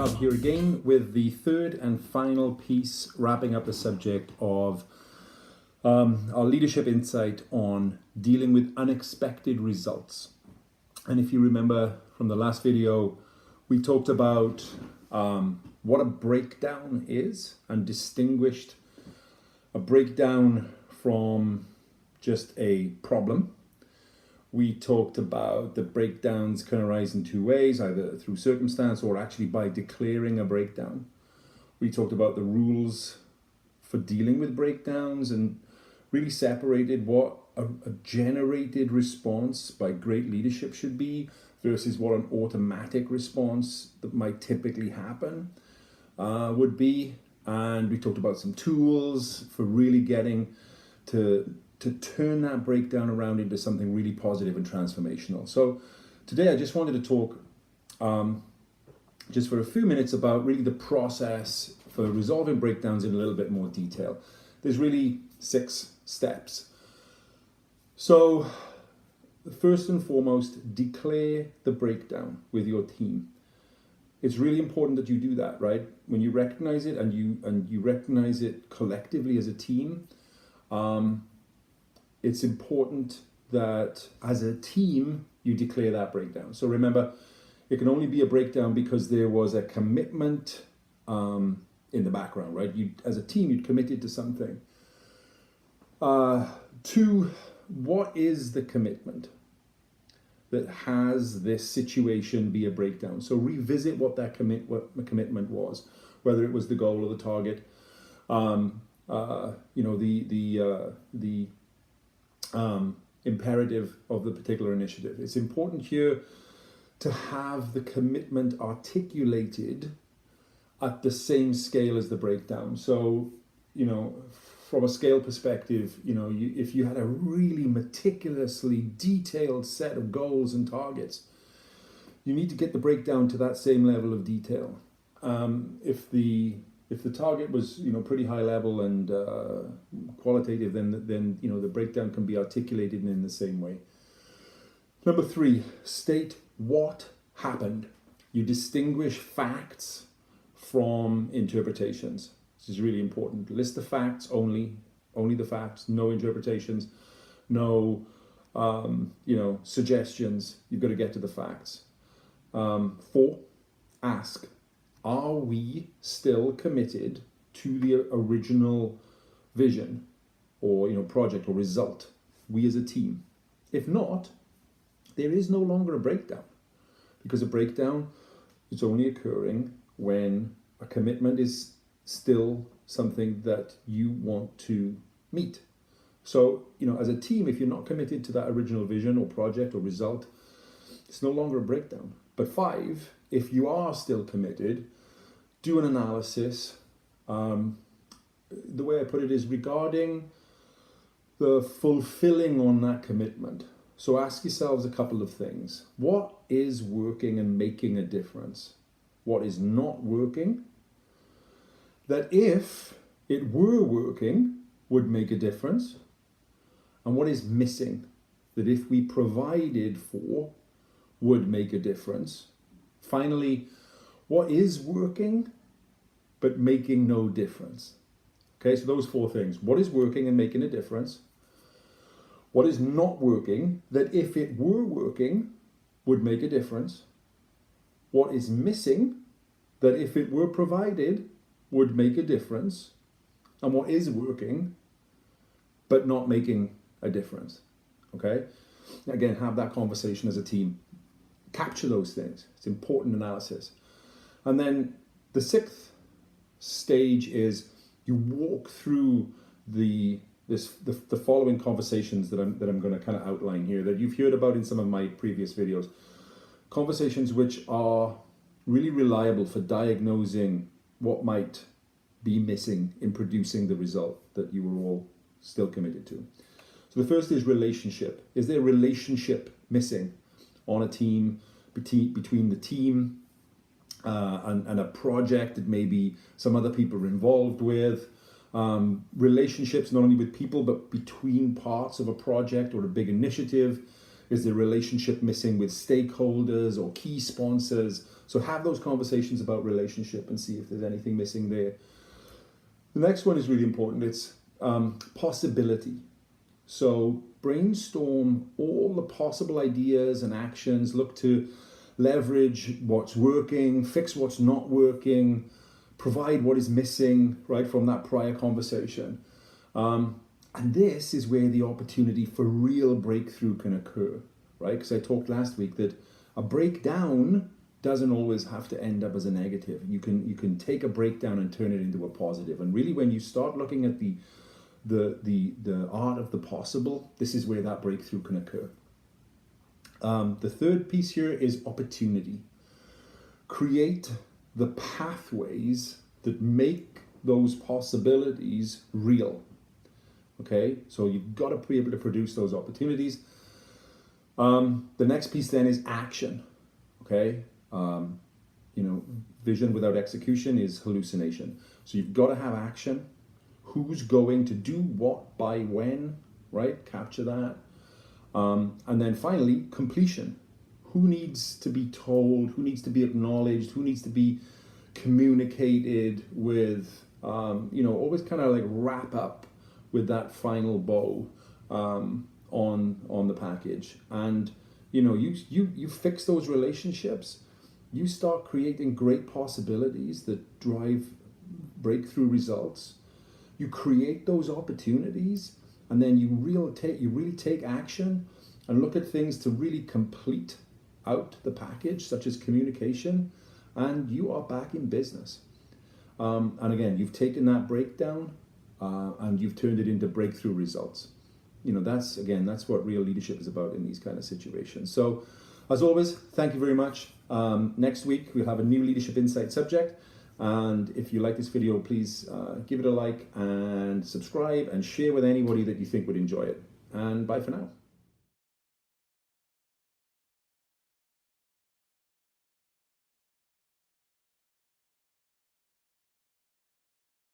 up here again with the third and final piece, wrapping up the subject of our leadership insight on dealing with unexpected results. And if you remember from the last video, we talked about what a breakdown is and distinguished a breakdown from just a problem. We talked about the breakdowns can arise in two ways, either through circumstance or actually by declaring a breakdown. We talked about the rules for dealing with breakdowns and really separated what a generated response by great leadership should be versus what an automatic response that might typically happen would be. And we talked about some tools for really getting to turn that breakdown around into something really positive and transformational. So today I just wanted to talk just for a few minutes about really the process for resolving breakdowns in a little bit more detail. There's really 6 steps. So first and foremost, declare the breakdown with your team. It's really important that you do that, right? When you recognize it and you recognize it collectively as a team, it's important that as a team, you declare that breakdown. So remember, it can only be a breakdown because there was a commitment in the background, right? You, as a team, you'd committed to something. 2, what is the commitment that has this situation be a breakdown? So revisit what that commitment was, whether it was the goal or the target, the imperative of the particular initiative. It's important here to have the commitment articulated at the same scale as the breakdown. So, from a scale perspective, if you had a really meticulously detailed set of goals and targets, you need to get the breakdown to that same level of detail. If the target was pretty high level and qualitative, then the breakdown can be articulated in the same way. Number 3, state what happened. You distinguish facts from interpretations. This is really important. List the facts only the facts, no interpretations, no suggestions. You've got to get to the facts. 4, ask, are we still committed to the original vision or project or result, we as a team? If not, there is no longer a breakdown, because a breakdown is only occurring when a commitment is still something that you want to meet. So, as a team, if you're not committed to that original vision or project or result, it's no longer a breakdown. But 5, if you are still committed, do an analysis. The way I put it is regarding the fulfilling on that commitment. So ask yourselves a couple of things. What is working and making a difference? What is not working that if it were working would make a difference? And what is missing that if we provided for would make a difference? Finally, what is working but making no difference? Okay, so those 4 things. What is working and making a difference? What is not working that if it were working would make a difference? What is missing that if it were provided would make a difference? And what is working but not making a difference? Okay, again, have that conversation as a team. Capture those things. It's important analysis. And then the 6th stage is you walk through the following conversations that I'm going to kind of outline here that you've heard about in some of my previous videos. Conversations which are really reliable for diagnosing what might be missing in producing the result that you were all still committed to. So the first is relationship. Is there a relationship missing on a team, between the team and a project that maybe some other people are involved with? Relationships not only with people but between parts of a project or a big initiative. Is there a relationship missing with stakeholders or key sponsors So have those conversations about relationship and see if there's anything missing there. The next one is really important. It's possibility. So brainstorm all the possible ideas and actions. Look to leverage what's working, fix what's not working, provide what is missing, right, from that prior conversation. And this is where the opportunity for real breakthrough can occur, right? Because I talked last week that a breakdown doesn't always have to end up as a negative. You can take a breakdown and turn it into a positive. And really, when you start looking at the art of the possible, this is where that breakthrough can occur. The third piece here is opportunity. Create the pathways that make those possibilities real. Okay, so you've got to be able to produce those opportunities. The next piece then is action. Okay, vision without execution is hallucination. So you've got to have action. Who's going to do what by when, right? Capture that. And then finally, completion. Who needs to be told? Who needs to be acknowledged? Who needs to be communicated with? Always kind of like wrap up with that final bow on the package. And you fix those relationships. You start creating great possibilities that drive breakthrough results. You create those opportunities, and then you really take action and look at things to really complete out the package, such as communication, and you are back in business. And again, you've taken that breakdown and you've turned it into breakthrough results. That's what real leadership is about in these kind of situations. So, as always, thank you very much. Next week, we'll have a new Leadership Insight subject. And if you like this video, please give it a like and subscribe and share with anybody that you think would enjoy it. And bye for now.